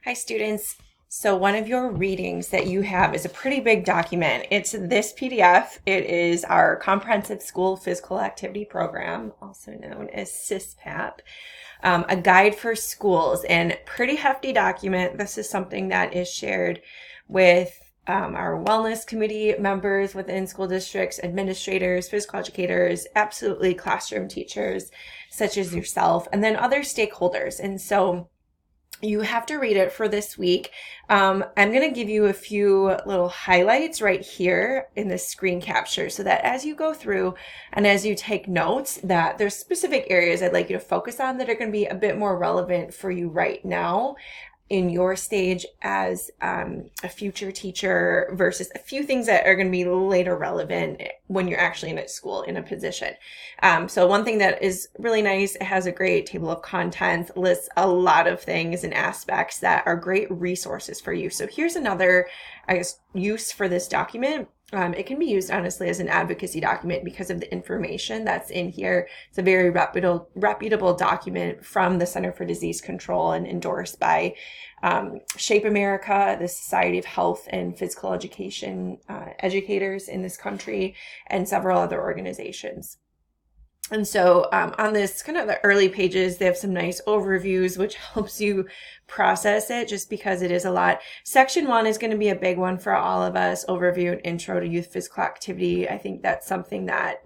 Hi, students. So one of your readings that you have is a pretty big document. It's this PDF. It is our Comprehensive School Physical Activity Program, also known as CSPAP, a guide for schools, and pretty hefty document. This is something that is shared with our wellness committee members within school districts, administrators, physical educators, absolutely classroom teachers, such as yourself, and then other stakeholders. And so you have to read it for this week. I'm going to give you a few little highlights right here in the screen capture so that as you go through and as you take notes, that there's specific areas I'd like you to focus on that are going to be a bit more relevant for you right now in your stage as a future teacher versus a few things that are going to be later relevant when you're actually in a school in a position. So one thing that is really nice, it has a great table of contents, lists a lot of things and aspects that are great resources for you. So here's another, I guess, use for this document. It can be used honestly as an advocacy document because of the information that's in here. It's a very reputable document from the Center for Disease Control and endorsed by Shape America, the Society of Health and Physical Education educators in this country, and several other organizations. And so on this kind of the early pages, they have some nice overviews, which helps you process it just because it is a lot. Section 1 is going to be a big one for all of us, overview and intro to youth physical activity. I think that's something that,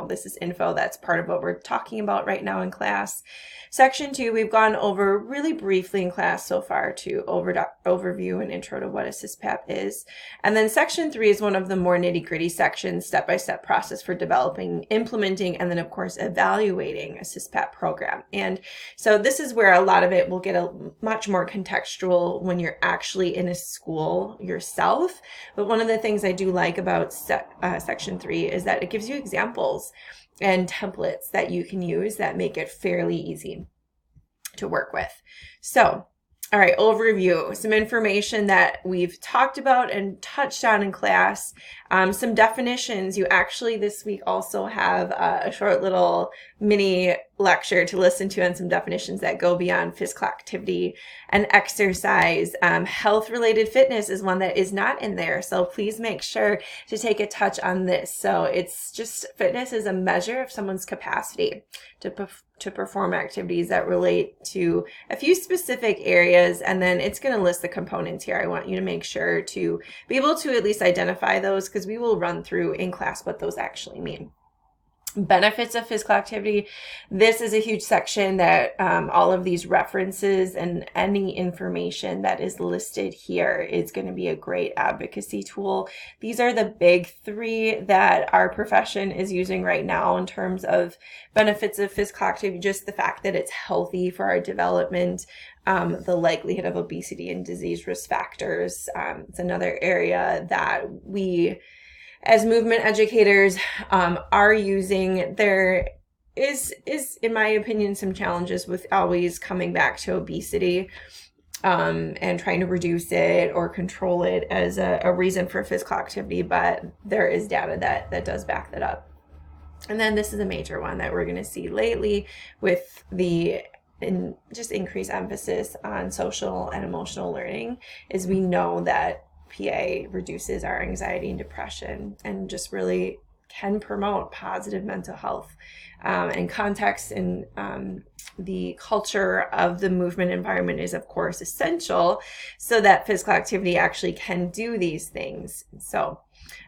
this is info that's part of what we're talking about right now in class. Section 2, we've gone over really briefly in class so far to overview and intro to what a CSPAP is. And then section 3 is one of the more nitty-gritty sections, step-by-step process for developing, implementing, and then of course evaluating a CSPAP program. And so this is where a lot of it will get a much more contextual when you're actually in a school yourself. But one of the things I do like about section 3 is that it gives you examples and templates that you can use that make it fairly easy to work with. So, all right, overview, some information that we've talked about and touched on in class, some definitions. You actually this week also have a short little mini lecture to listen to on some definitions that go beyond physical activity and exercise. Health-related fitness is one that is not in there, so please make sure to take a touch on this. So it's just fitness is a measure of someone's capacity to perform activities that relate to a few specific areas, and then it's going to list the components here. I want you to make sure to be able to at least identify those because we will run through in class what those actually mean. Benefits of physical activity. This is a huge section that all of these references and any information that is listed here is going to be a great advocacy tool. These are the big three that our profession is using right now in terms of benefits of physical activity, just the fact that it's healthy for our development, the likelihood of obesity and disease risk factors. It's another area that we as movement educators are using. There is in my opinion some challenges with always coming back to obesity and trying to reduce it or control it as a reason for physical activity, but there is data that does back that up. And then this is a major one that we're going to see lately with the just increased emphasis on social and emotional learning, is we know that PA reduces our anxiety and depression and just really can promote positive mental health. And context and the culture of the movement environment is, of course, essential so that physical activity actually can do these things. So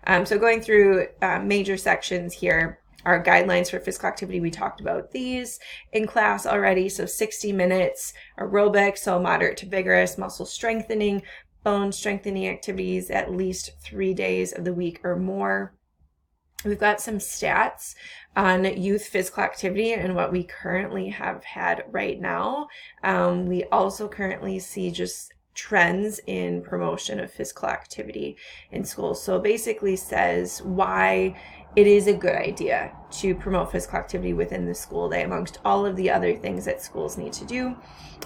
going through major sections here. Our guidelines for physical activity, we talked about these in class already. So 60 minutes aerobic, so moderate to vigorous, muscle strengthening, bone strengthening activities at least 3 days of the week or more. We've got some stats on youth physical activity and what we currently have had right now. We also currently see just trends in promotion of physical activity in schools. So basically says why it is a good idea to promote physical activity within the school day amongst all of the other things that schools need to do.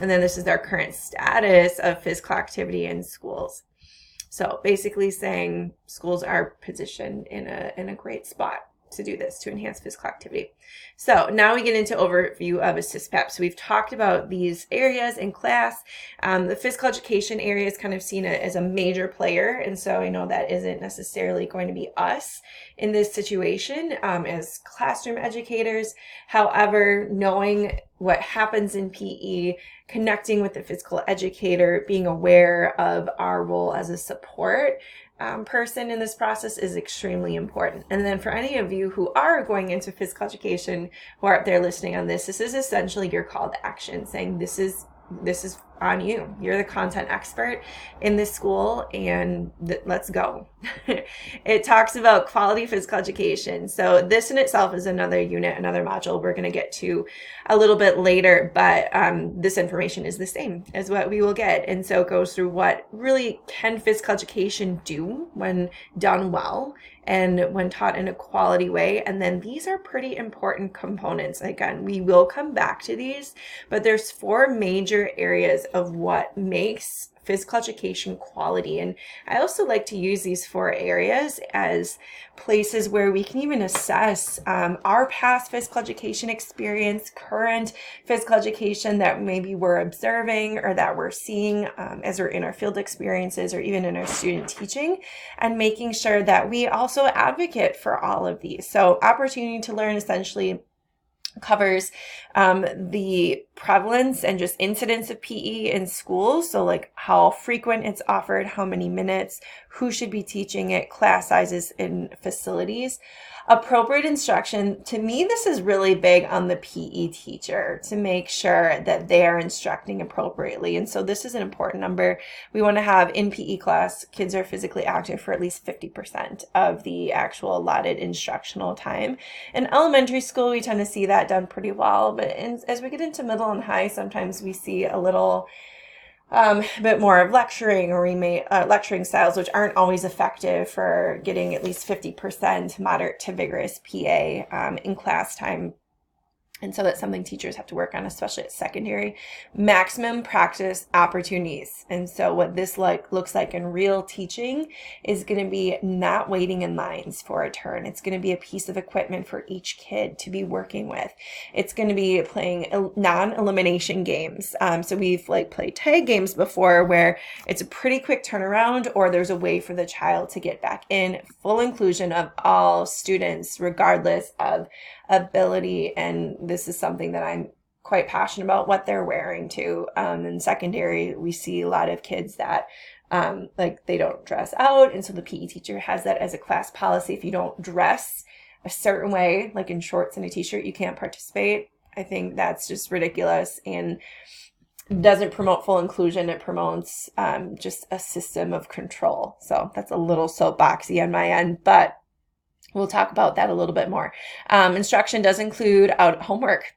And then this is our current status of physical activity in schools. So basically saying schools are positioned in a great spot. to do this, to enhance physical activity. So now we get into overview of a CSPAP. So we've talked about these areas in class. The physical education area is kind of seen as a major player. And so I know that isn't necessarily going to be us in this situation as classroom educators. However, knowing what happens in PE, connecting with the physical educator, being aware of our role as a support person in this process is extremely important. And then for any of you who are going into physical education, who are up there listening on this is essentially your call to action, saying this is on you. You're the content expert in this school, and let's go. It talks about quality physical education. So this in itself is another unit, another module we're going to get to a little bit later, but this information is the same as what we will get. And so it goes through what really can physical education do when done well and when taught in a quality way. And then these are pretty important components. Again, we will come back to these, but there's 4 major areas of what makes physical education quality. And I also like to use these 4 areas as places where we can even assess our past physical education experience, current physical education that maybe we're observing or that we're seeing as we're in our field experiences or even in our student teaching, and making sure that we also advocate for all of these. So opportunity to learn essentially covers the prevalence and just incidence of PE in schools. So like how frequent it's offered, how many minutes, who should be teaching it, class sizes in facilities. Appropriate instruction, to me, this is really big on the PE teacher to make sure that they are instructing appropriately. And so this is an important number. We want to have in PE class, kids are physically active for at least 50% of the actual allotted instructional time. In elementary school, we tend to see that done pretty well. But as we get into middle and high, sometimes we see a little bit more of lecturing or lecturing styles, which aren't always effective for getting at least 50% moderate to vigorous PA in class time. And so that's something teachers have to work on, especially at secondary. Maximum practice opportunities. And so what this looks like in real teaching is going to be not waiting in lines for a turn. It's going to be a piece of equipment for each kid to be working with. It's going to be playing non-elimination games. So we've played tag games before where it's a pretty quick turnaround, or there's a way for the child to get back in. Full inclusion of all students, regardless of ability. And this is something that I'm quite passionate about, what they're wearing too. In secondary, we see a lot of kids that they don't dress out. And so the PE teacher has that as a class policy. If you don't dress a certain way, like in shorts and a t-shirt, you can't participate. I think that's just ridiculous and doesn't promote full inclusion. It promotes just a system of control. So that's a little soapboxy on my end, but we'll talk about that a little bit more. Instruction does include homework,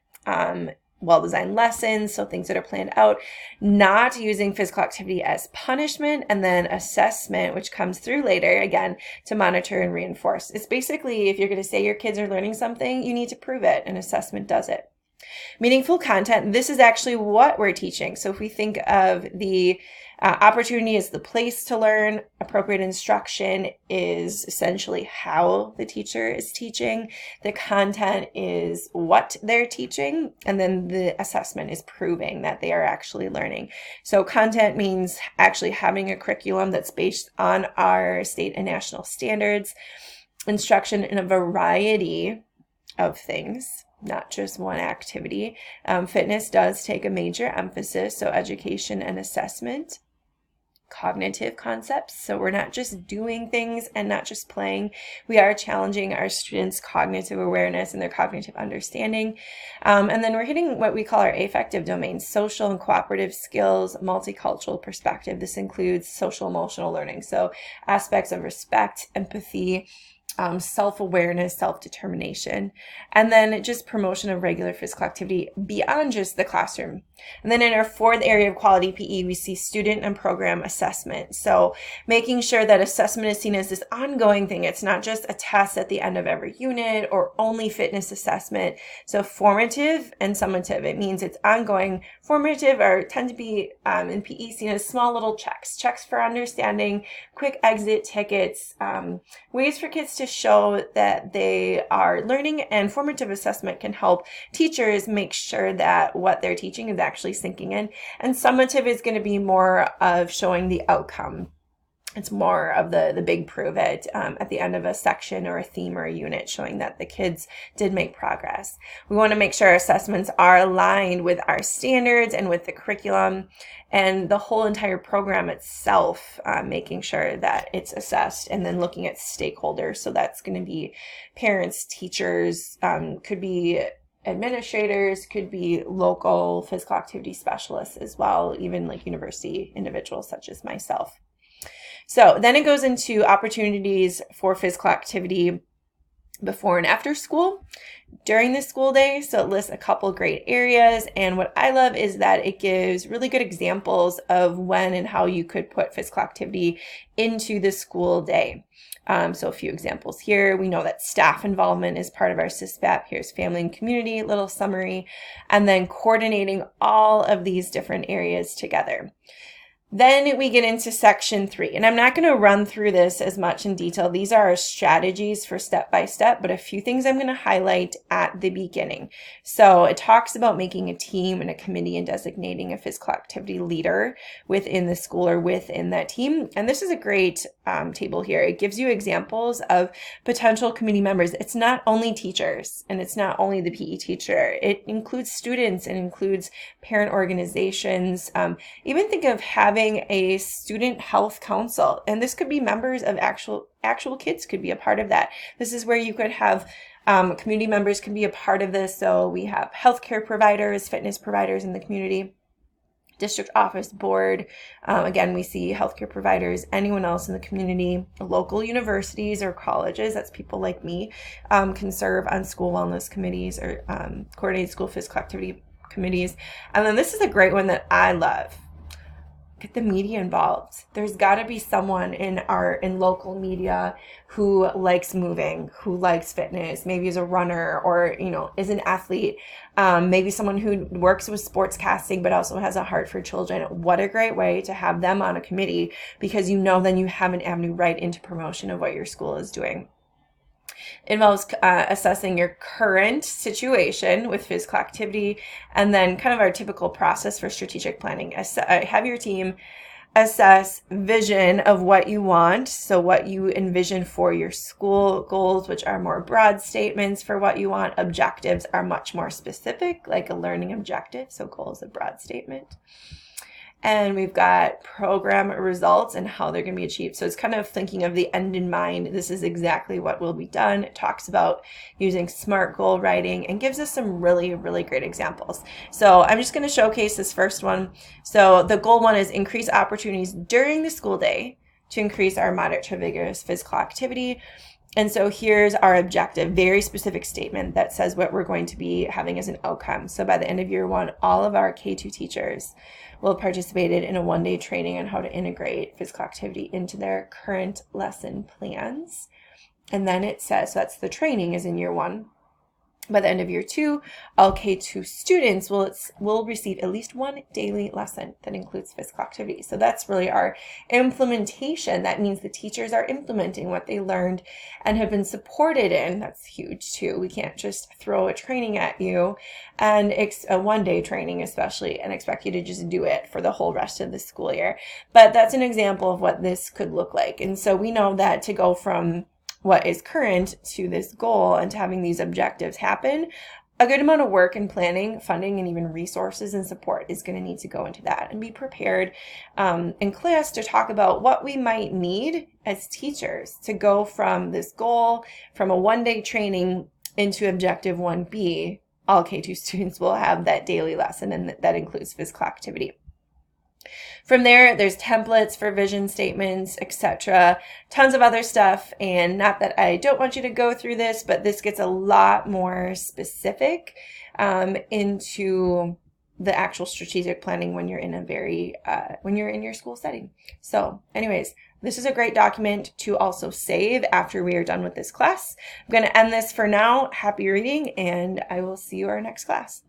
well-designed lessons, so things that are planned out, not using physical activity as punishment, and then assessment, which comes through later, again, to monitor and reinforce. It's basically, if you're going to say your kids are learning something, you need to prove it, and assessment does it. Meaningful content, this is actually what we're teaching. So if we think of the opportunity as the place to learn, appropriate instruction is essentially how the teacher is teaching, the content is what they're teaching, and then the assessment is proving that they are actually learning. So content means actually having a curriculum that's based on our state and national standards, instruction in a variety of things, not just one activity. Fitness does take a major emphasis, so education and assessment. Cognitive concepts, so we're not just doing things and not just playing. We are challenging our students' cognitive awareness and their cognitive understanding. And then we're hitting what we call our affective domains, social and cooperative skills, multicultural perspective. This includes social emotional learning, so aspects of respect, empathy, self-awareness, self-determination, and then just promotion of regular physical activity beyond just the classroom. And then in our fourth area of quality PE, we see student and program assessment. So making sure that assessment is seen as this ongoing thing. It's not just a test at the end of every unit or only fitness assessment. So formative and summative. It means it's ongoing. Formative tend to be in PE seen as small little checks for understanding, quick exit tickets, ways for kids to show that they are learning, and formative assessment can help teachers make sure that what they're teaching is actually sinking in. And summative is going to be more of showing the outcome. It's more of the big prove it at the end of a section or a theme or a unit, showing that the kids did make progress. We want to make sure our assessments are aligned with our standards and with the curriculum and the whole entire program itself, making sure that it's assessed, and then looking at stakeholders. So that's going to be parents, teachers, could be administrators, could be local physical activity specialists as well, even like university individuals such as myself. So then it goes into opportunities for physical activity before and after school, during the school day. So it lists a couple great areas. And what I love is that it gives really good examples of when and how you could put physical activity into the school day. So a few examples here. We know that staff involvement is part of our CSPAP. Here's family and community, little summary, and then coordinating all of these different areas together. Then we get into section 3, and I'm not going to run through this as much in detail. These are our strategies for step by step, but a few things I'm going to highlight at the beginning. So it talks about making a team and a committee and designating a physical activity leader within the school or within that team. And this is a great table here. It gives you examples of potential committee members. It's not only teachers, and it's not only the PE teacher. It includes students, and includes parent organizations. Even think of having a student health council, and this could be members of actual kids could be a part of that. This is where you could have community members can be a part of this. So we have healthcare providers, fitness providers in the community, district office board. Again, we see healthcare providers, anyone else in the community, local universities or colleges. That's people like me, can serve on school wellness committees or coordinated school physical activity committees. And then this is a great one that I love. Get the media involved. There's got to be someone in local media who likes moving, who likes fitness, maybe is a runner or, is an athlete. Maybe someone who works with sports casting, but also has a heart for children. What a great way to have them on a committee, because then you have an avenue right into promotion of what your school is doing. It involves assessing your current situation with physical activity, and then kind of our typical process for strategic planning. Have your team assess vision of what you want, so what you envision for your school, goals, which are more broad statements for what you want. Objectives are much more specific, like a learning objective, so goal is a broad statement. And we've got program results and how they're going to be achieved. So it's kind of thinking of the end in mind. This is exactly what will be done. It talks about using SMART goal writing and gives us some really, really great examples. So I'm just going to showcase this first one. So the goal 1 is increase opportunities during the school day to increase our moderate to vigorous physical activity. And so here's our objective, very specific statement that says what we're going to be having as an outcome. So by the end of year 1, all of our K-2 teachers will have participated in a one-day training on how to integrate physical activity into their current lesson plans. And then it says, so that's the training is in year 1. By the end of year 2, all K-2 students will receive at least one daily lesson that includes physical activity. So that's really our implementation. That means the teachers are implementing what they learned and have been supported in. That's huge too. We can't just throw a training at you, and a one-day training especially, and expect you to just do it for the whole rest of the school year. But that's an example of what this could look like. And so we know that to go from what is current to this goal and to having these objectives happen, a good amount of work and planning, funding, and even resources and support is going to need to go into that, and be prepared in class to talk about what we might need as teachers to go from this goal, from a one-day training into objective 1B. All K-2 students will have that daily lesson, and that includes physical activity. From there, there's templates for vision statements, etc. Tons of other stuff. And not that I don't want you to go through this, but this gets a lot more specific into the actual strategic planning when you're in when you're in your school setting. So anyways, this is a great document to also save after we are done with this class. I'm going to end this for now. Happy reading, and I will see you our next class.